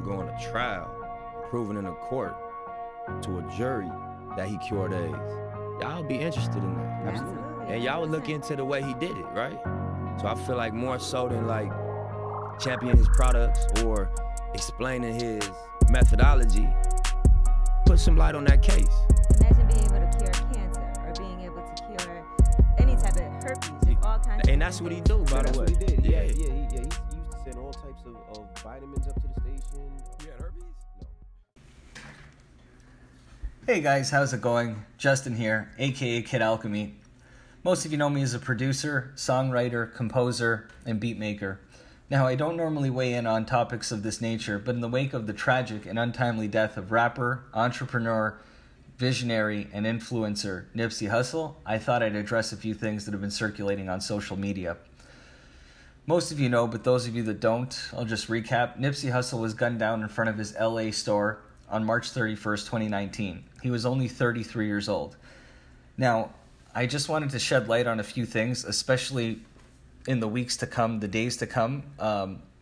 him going to trial, proving in a court to a jury that he cured AIDS. Y'all be interested in that. Absolutely. And y'all would look into the way he did it, right? So I feel like more so than like championing his products or explaining his methodology, put some light on that case. Imagine being able to cure cancer or being able to cure any type of herpes, just all kinds of And that's what he do, by the way. That's what he did. Yeah. He used to send all types of vitamins up to the station. You had herpes? No. Hey guys, how's it going? Justin here, aka Kid Alchemy. Most of you know me as a producer, songwriter, composer, and beatmaker. Now, I don't normally weigh in on topics of this nature, but in the wake of the tragic and untimely death of rapper, entrepreneur, visionary, and influencer Nipsey Hussle, I thought I'd address a few things that have been circulating on social media. Most of you know, but those of you that don't, I'll just recap. Nipsey Hussle was gunned down in front of his LA store on March 31st, 2019. He was only 33 years old. Now, I just wanted to shed light on a few things, especially in the weeks to come, the days to come.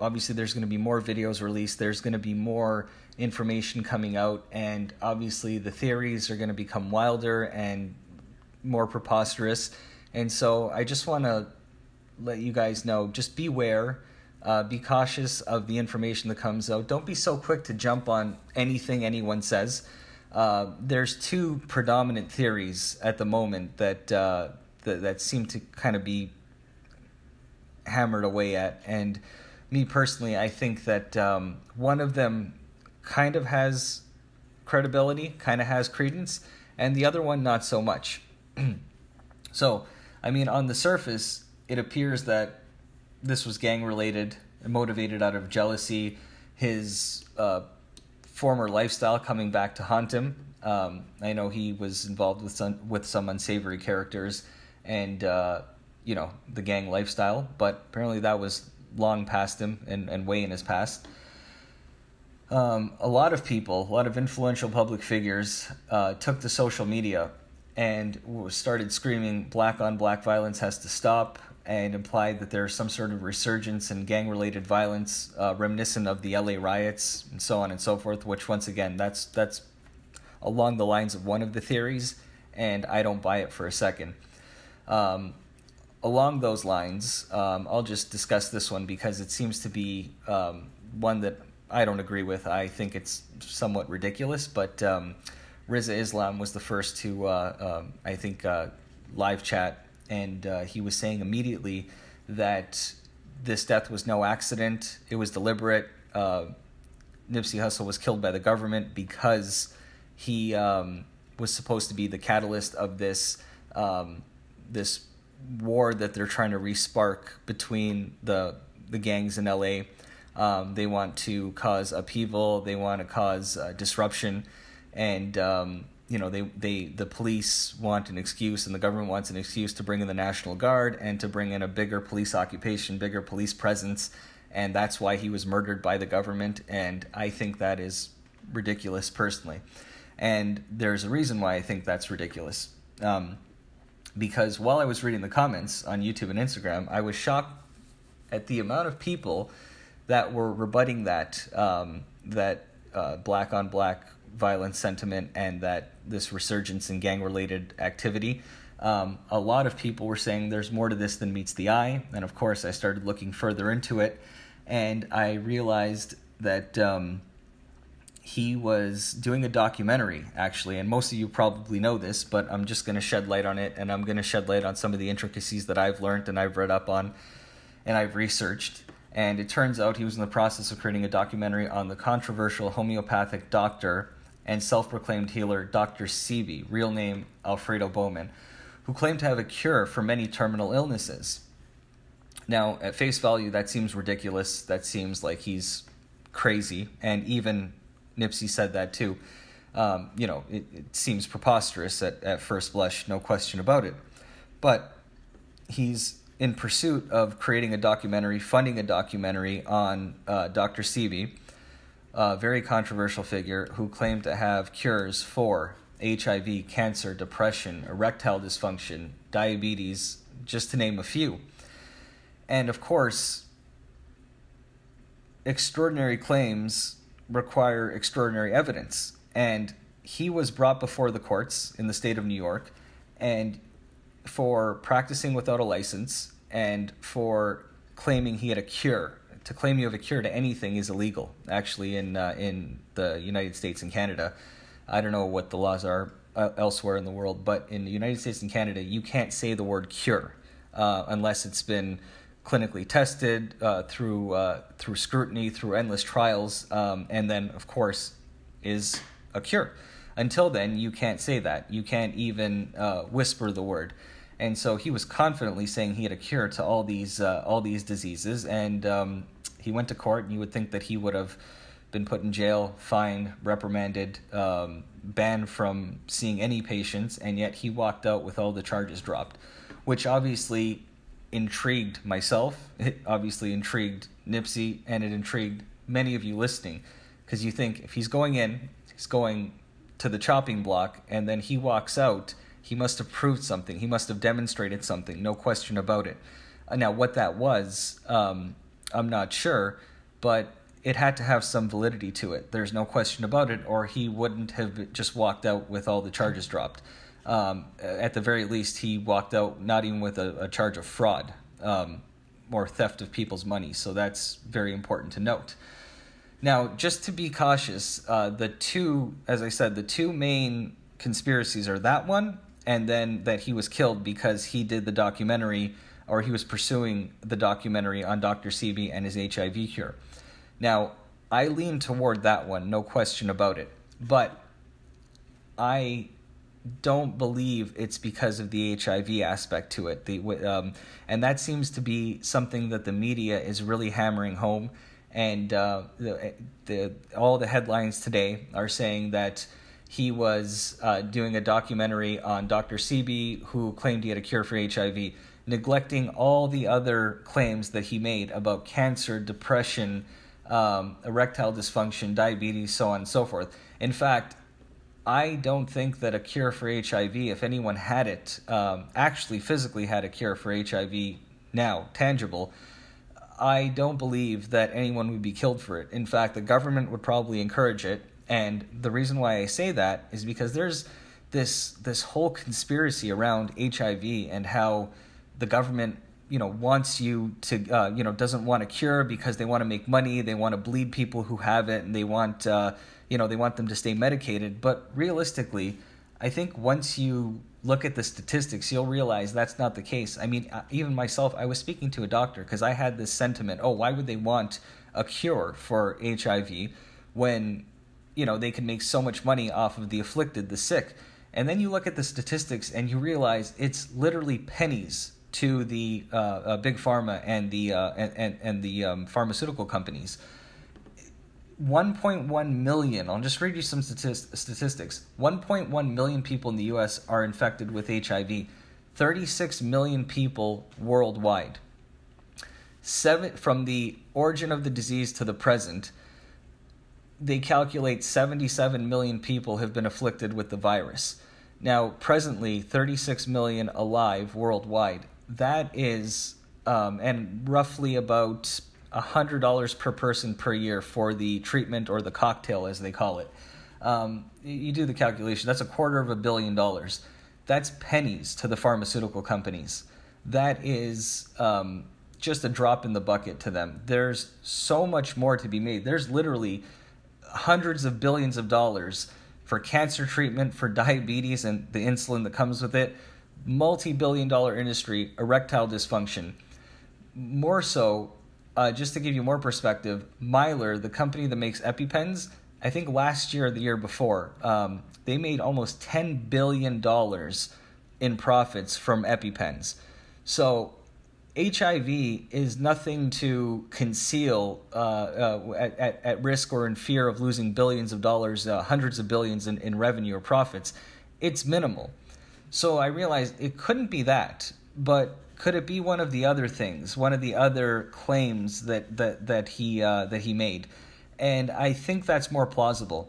Obviously, there's going to be more videos released. There's going to be more information coming out. And obviously, the theories are going to become wilder and more preposterous. And so I just want to let you guys know, just beware. Be cautious of the information that comes out. Don't be so quick to jump on anything anyone says. There's two predominant theories at the moment that seem to kind of be hammered away at, and me personally, I think that one of them kind of has credibility, kind of has credence, and the other one not so much. So, I mean, on the surface, it appears that this was gang-related, motivated out of jealousy, his former lifestyle coming back to haunt him. I know he was involved with some unsavory characters and, the gang lifestyle, but apparently that was long past him and way in his past. A lot of people, a lot of influential public figures took to social media and started screaming black on black violence has to stop, and implied that there's some sort of resurgence in gang-related violence reminiscent of the LA riots and so on and so forth, which once again, that's along the lines of one of the theories, and I don't buy it for a second. Along those lines, I'll just discuss this one because it seems to be one that I don't agree with. I think it's somewhat ridiculous, but Rizza Islam was the first to, live chat, and he was saying immediately that this death was no accident. It was deliberate. Nipsey Hussle was killed by the government because he was supposed to be the catalyst of this this war that they're trying to re-spark between the gangs in LA. They want to cause upheaval. They want to cause disruption, and the police want an excuse, and the government wants an excuse to bring in the National Guard and to bring in a bigger police occupation, bigger police presence, and that's why he was murdered by the government. And I think that is ridiculous personally, and there's a reason why I think that's ridiculous. Because while I was reading the comments on YouTube and Instagram, I was shocked at the amount of people that were rebutting that black on black violence sentiment and that this resurgence in gang-related activity. A lot of people were saying there's more to this than meets the eye, and of course I started looking further into it, and I realized that he was doing a documentary, actually, and most of you probably know this, but I'm just going to shed light on it, and I'm going to shed light on some of the intricacies that I've learned and I've read up on and I've researched. And it turns out he was in the process of creating a documentary on the controversial homeopathic doctor and self-proclaimed healer Dr.Sebi, real name Alfredo Bowman, who claimed to have a cure for many terminal illnesses. Now, at face value, that seems ridiculous. That seems like he's crazy, and even Nipsey said that too. It seems preposterous at first blush, no question about it. But he's in pursuit of creating a documentary, funding a documentary on Dr. Sebi, a very controversial figure who claimed to have cures for HIV, cancer, depression, erectile dysfunction, diabetes, just to name a few. And of course, extraordinary claims require extraordinary evidence. And he was brought before the courts in the state of New York, and for practicing without a license and for claiming he had a cure. To claim you have a cure to anything is illegal, actually, in the United States and Canada. I don't know what the laws are elsewhere in the world, but in the United States and Canada, you can't say the word cure unless it's been clinically tested through scrutiny, through endless trials, and then, of course, is a cure. Until then, you can't say that. You can't even whisper the word. And so he was confidently saying he had a cure to all these diseases, and he went to court, and you would think that he would have been put in jail, fined, reprimanded, banned from seeing any patients, and yet he walked out with all the charges dropped, which obviously intrigued myself, it obviously intrigued Nipsey, and it intrigued many of you listening, because you think if he's going in, he's going to the chopping block, and then he walks out, he must have proved something. He must have demonstrated something, no question about it. Now, what that was, I'm not sure, but it had to have some validity to it. There's no question about it, or he wouldn't have just walked out with all the charges dropped. At the very least, he walked out not even with a charge of fraud or theft of people's money. So that's very important to note. Now, just to be cautious, the two main conspiracies are that one, and then that he was killed because he did the documentary, or he was pursuing the documentary on Dr. Sebi and his HIV cure. Now, I lean toward that one, no question about it. But I don't believe it's because of the HIV aspect to it. And that seems to be something that the media is really hammering home. And all the headlines today are saying that he was doing a documentary on Dr. Sebi, who claimed he had a cure for HIV, neglecting all the other claims that he made about cancer, depression, erectile dysfunction, diabetes, so on and so forth. In fact, I don't think that a cure for HIV, if anyone had it, actually physically had a cure for HIV now, tangible, I don't believe that anyone would be killed for it. In fact, the government would probably encourage it. And the reason why I say that is because there's this whole conspiracy around HIV and how the government, wants you to, doesn't want a cure because they want to make money. They want to bleed people who have it, and they want, they want them to stay medicated. But realistically, I think once you look at the statistics, you'll realize that's not the case. I mean, even myself, I was speaking to a doctor because I had this sentiment, why would they want a cure for HIV when, they can make so much money off of the afflicted, the sick? And then you look at the statistics and you realize it's literally pennies to the big pharma and the pharmaceutical companies. 1.1 million, I'll just read you some statistics. 1.1 million people in the U.S. are infected with HIV. 36 million people worldwide. From the origin of the disease to the present, they calculate 77 million people have been afflicted with the virus. Now, presently, 36 million alive worldwide. That is, and roughly about $100 per person per year for the treatment, or the cocktail as they call it. You do the calculation, that's $250 million. That's pennies to the pharmaceutical companies. That is just a drop in the bucket to them. There's so much more to be made. There's literally hundreds of billions of dollars for cancer treatment, for diabetes and the insulin that comes with it. Multi-billion-dollar industry, erectile dysfunction. More so, just to give you more perspective, Myler, the company that makes EpiPens, I think last year or the year before, they made almost $10 billion in profits from EpiPens. So HIV is nothing to conceal at risk or in fear of losing billions of dollars, hundreds of billions in revenue or profits. It's minimal. So I realized it couldn't be that, but could it be one of the other things, one of the other claims that he made? And I think that's more plausible.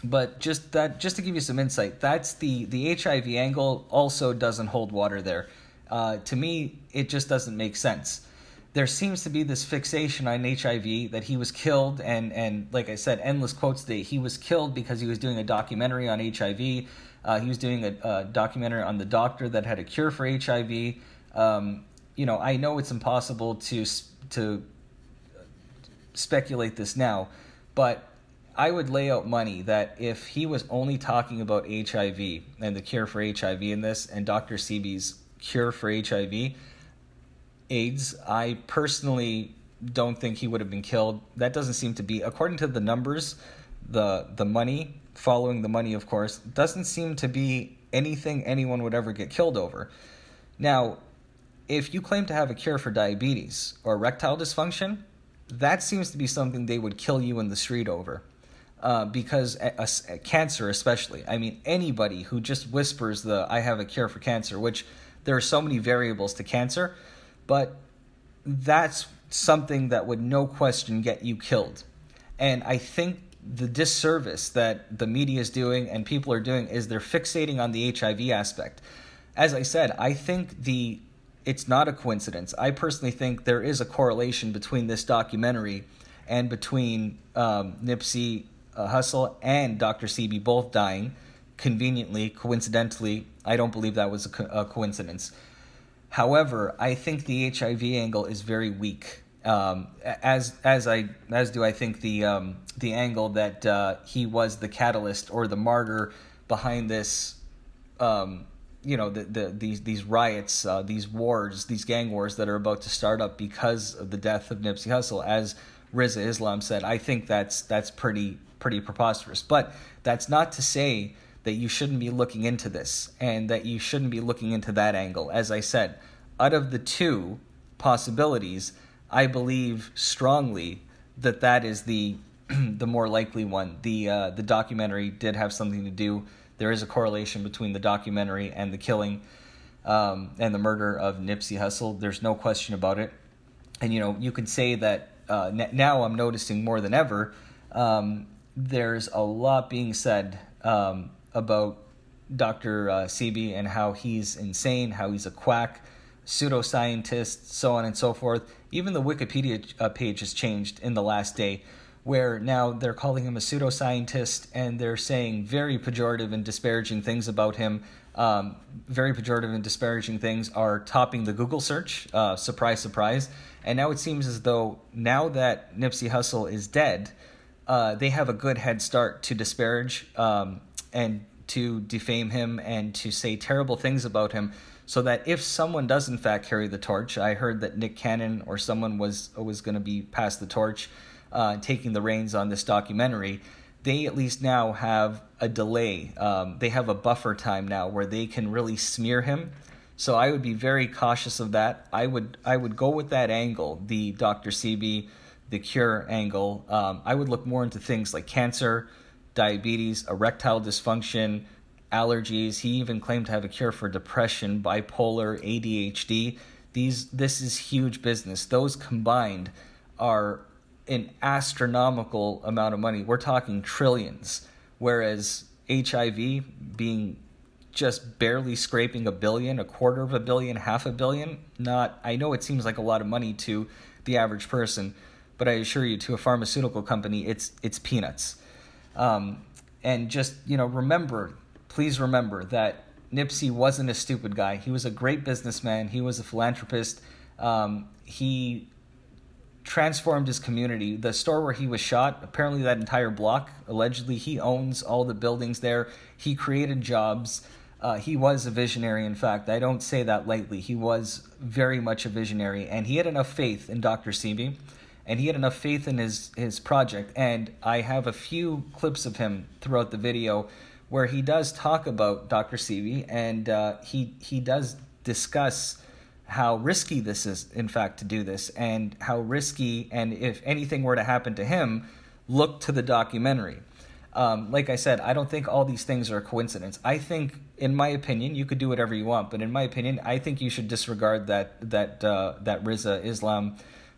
But just to give you some insight, that's the HIV angle also doesn't hold water there. To me, it just doesn't make sense. there seems to be this fixation on HIV, that he was killed, and like I said, endless quotes that he was killed because he was doing a documentary on HIV. He was doing a documentary on the doctor that had a cure for HIV. I know it's impossible to speculate this now, but I would lay out money that if he was only talking about HIV and the cure for HIV in this, and Dr. Sebi's cure for HIV, AIDS, I personally don't think he would have been killed. That doesn't seem to be, according to the numbers, the money, following the money, of course, doesn't seem to be anything anyone would ever get killed over. Now, if you claim to have a cure for diabetes or erectile dysfunction, that seems to be something they would kill you in the street over. Because cancer especially, I mean, anybody who just whispers I have a cure for cancer, which there are so many variables to cancer, but that's something that would no question get you killed. And I think the disservice that the media is doing and people are doing is they're fixating on the HIV aspect. As I said, I think it's not a coincidence. I personally think there is a correlation between this documentary and between Nipsey Hussle and Dr. Sebi both dying conveniently, coincidentally. I don't believe that was a coincidence. However, I think the HIV angle is very weak. As do I think the angle that he was the catalyst or the martyr behind this. These riots, these wars, these gang wars that are about to start up because of the death of Nipsey Hussle, as Riza Islam said. I think that's pretty preposterous. But that's not to say that you shouldn't be looking into this and that you shouldn't be looking into that angle. As I said, out of the two possibilities, I believe strongly that is the more likely one. The documentary did have something to do. There is a correlation between the documentary and the killing and the murder of Nipsey Hussle. There's no question about it. And, you could say that now I'm noticing more than ever, there's a lot being said about Dr. Sebi and how he's insane, how he's a quack, pseudoscientist, so on and so forth. Even the Wikipedia page has changed in the last day, where now they're calling him a pseudoscientist and they're saying very pejorative and disparaging things about him. Very pejorative and disparaging things are topping the Google search. Surprise, surprise. And now it seems as though now that Nipsey Hussle is dead, they have a good head start to disparage and to defame him and to say terrible things about him, so that if someone does in fact carry the torch, I heard that Nick Cannon or someone was going to be passed the torch, taking the reins on this documentary, they at least now have a delay. They have a buffer time now where they can really smear him. So I would be very cautious of that. I would go with that angle, the Dr. Sebi, the cure angle. I would look more into things like cancer, diabetes, erectile dysfunction, allergies. He even claimed to have a cure for depression, bipolar, ADHD. This is huge business. Those combined are an astronomical amount of money. We're talking trillions, whereas HIV being just barely scraping $1 billion, $250 million, $500 million. I know it seems like a lot of money to the average person, but I assure you, to a pharmaceutical company, it's peanuts. And just, please remember that Nipsey wasn't a stupid guy. He was a great businessman. He was a philanthropist. He transformed his community. The store where he was shot, apparently that entire block, allegedly he owns all the buildings there. He created jobs. He was a visionary, in fact. I don't say that lightly. He was very much a visionary, and he had enough faith in Dr. Sebi, and he had enough faith in his project. And I have a few clips of him throughout the video where he does talk about Dr. Sebi, and he does discuss how risky this is, in fact, to do this, and how risky, and if anything were to happen to him, look to the documentary. Like I said, I don't think all these things are a coincidence. I think, in my opinion, you could do whatever you want, but in my opinion, I think you should disregard that Riza Islam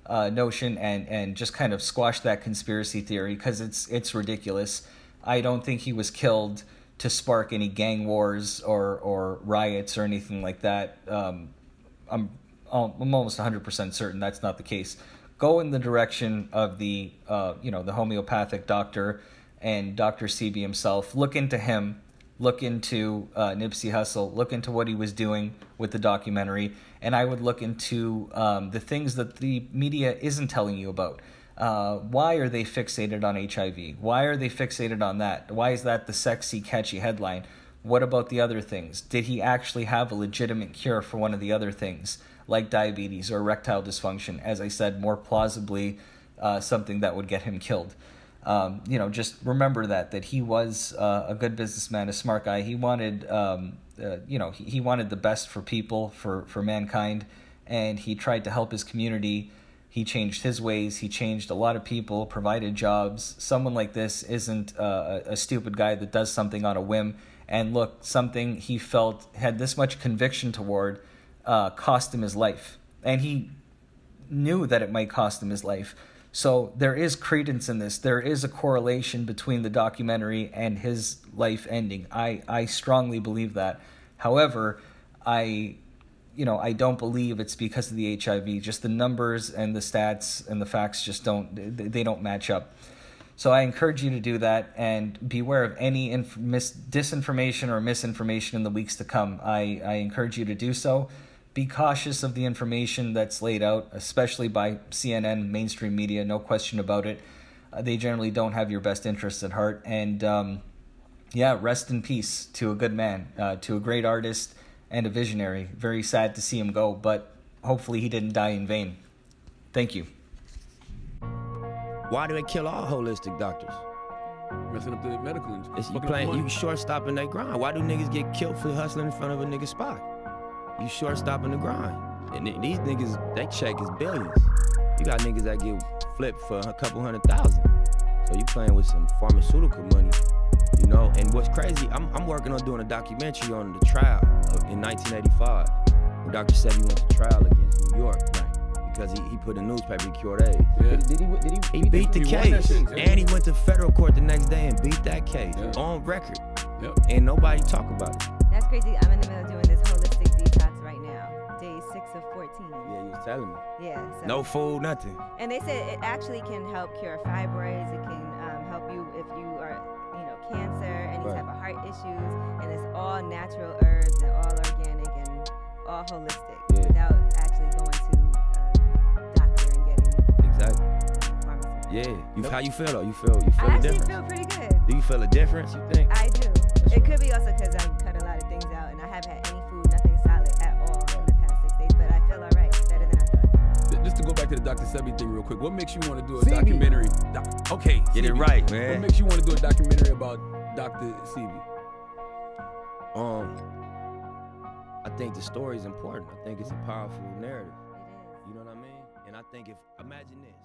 notion and just kind of squash that conspiracy theory, because it's ridiculous. I don't think he was killed to spark any gang wars or riots or anything like that. I'm almost 100% certain that's not the case. Go in the direction of the the homeopathic doctor and Dr.Sebi himself. Look into him. Look into Nipsey Hussle. Look into what he was doing with the documentary. And I would look into the things that the media isn't telling you about. Why are they fixated on HIV? Why are they fixated on that? Why is that the sexy, catchy headline? What about the other things? Did he actually have a legitimate cure for one of the other things, like diabetes or erectile dysfunction? As I said, more plausibly, something that would get him killed. Just remember that he was a good businessman, a smart guy. He wanted, he wanted the best for people, for mankind, and he tried to help his community. He changed his ways. He changed a lot of people, provided jobs. Someone like this isn't a stupid guy that does something on a whim. And look, something he felt had this much conviction toward cost him his life. And he knew that it might cost him his life. So there is credence in this. There is a correlation between the documentary and his life ending. I strongly believe that. However, I don't believe it's because of the HIV. Just the numbers and the stats and the facts just don't match up. So I encourage you to do that and beware of any disinformation or misinformation in the weeks to come. I encourage you to do so. Be cautious of the information that's laid out, especially by CNN, mainstream media, no question about it. They generally don't have your best interests at heart. And rest in peace to a good man, to a great artist and a visionary. Very sad to see him go, but hopefully he didn't die in vain. Thank you. Why do they kill all holistic doctors? Messing up the medical industry. You short-stopping their grind. Why do niggas get killed for hustling in front of a nigga spot? You short-stopping the grind. And these niggas, they check is billions. You got niggas that get flipped for a couple $100,000. So you playing with some pharmaceutical money, And what's crazy, I'm working on doing a documentary on the trial in 1985. When Dr. Sebi went to trial against New York. Right. Because he put in the newspaper, he cured AIDS. Yeah. Did he beat the case. And he went to federal court the next day and beat that case on record. Yep. And nobody talk about it. That's crazy. I'm in the middle of doing this holistic detox right now. Day 6 of 14. Yeah, you was telling me. Yeah. So. No food, nothing. And they said it actually can help cure fibroids. It can help you if you are, cancer, any type of heart issues. And it's all natural herbs and all organic and all holistic without actually going to a doctor and getting pharmacy. Yeah. How you feel though? You feel I a difference? actually feel pretty good. Do you feel a difference, you think? I do. It could be also because I've cut a lot of things out and I haven't had any food, nothing solid at all in the past 6 days, but I feel all right, better than I thought. Just to go back to the Dr. Sebi thing real quick, what makes you want to do a documentary? Okay, get it right, man. What makes you want to do a documentary about Dr. Sebi? I think the story is important. I think it's a powerful narrative. It is. You know what I mean? And I think imagine this.